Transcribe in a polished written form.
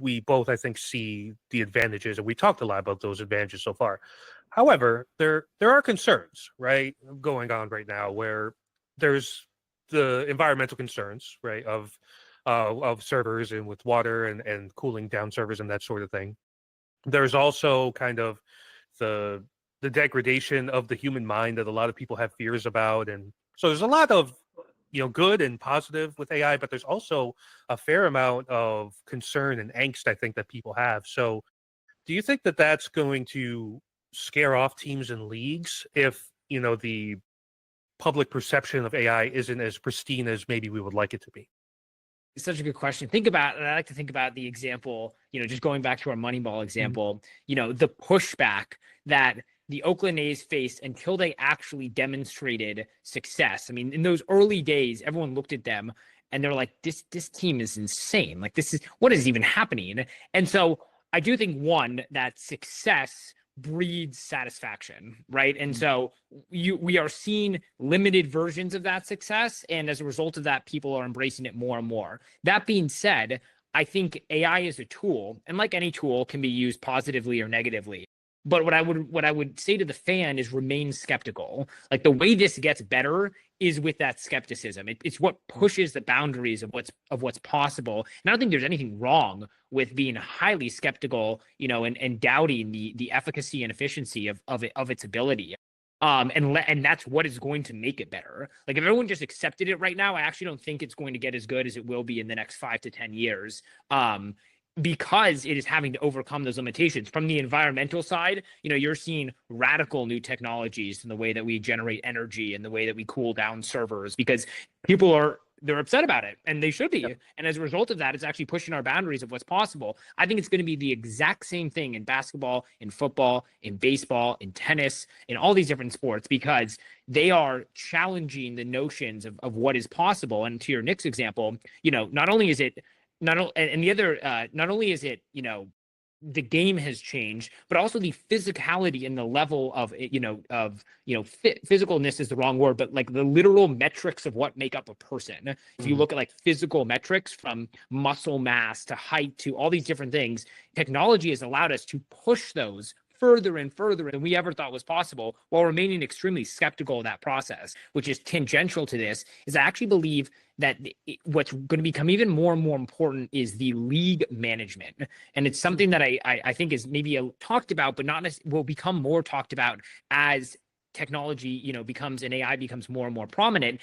we both, I think, see the advantages, and we talked a lot about those advantages so far. However, there are concerns, right, going on right now where there's the environmental concerns, right, of servers and with water and cooling down servers and that sort of thing. There's also kind of the the degradation of the human mind that a lot of people have fears about, and so there's a lot of good and positive with AI, but there's also a fair amount of concern and angst I think that people have. So, do you think that that's going to scare off teams and leagues if the public perception of AI isn't as pristine as maybe we would like it to be? It's such a good question. Think about, and I like to think about the example, just going back to our Moneyball Mhm. example, the pushback that the Oakland A's faced until they actually demonstrated success. I mean, in those early days, everyone looked at them and they're like, this team is insane. Like, this is what is even happening. And so I do think one, that success breeds satisfaction, right? And so we are seeing limited versions of that success, and as a result of that, people are embracing it more and more. That being said, I think AI is a tool, and like any tool, can be used positively or negatively. But what I would say to the fan is remain skeptical. Like, the way this gets better is with that skepticism. It's what pushes the boundaries of what's possible. And I don't think there's anything wrong with being highly skeptical, and doubting the efficacy and efficiency of its ability. And that's what is going to make it better. Like, if everyone just accepted it right now, I actually don't think it's going to get as good as it will be in the next 5 to 10 years. Because it is having to overcome those limitations. From the environmental side, you're seeing radical new technologies in the way that we generate energy and the way that we cool down servers, because they're upset about it, and they should be. Yep. And as a result of that, it's actually pushing our boundaries of what's possible. I think it's going to be the exact same thing in basketball, in football, in baseball, in tennis, in all these different sports, because they are challenging the notions of what is possible. And to your Knicks example, not only is it not only is it, the game has changed, but also the physicality and the level of physicalness is the wrong word, but like the literal metrics of what make up a person. If you Mhm. look at like physical metrics, from muscle mass to height to all these different things, technology has allowed us to push those further and further than we ever thought was possible, while remaining extremely skeptical of that process. Which is tangential to this, is I actually believe that what's going to become even more and more important is the league management. And it's something that I think is maybe talked about, but not will become more talked about as technology, becomes, and AI becomes more and more prominent.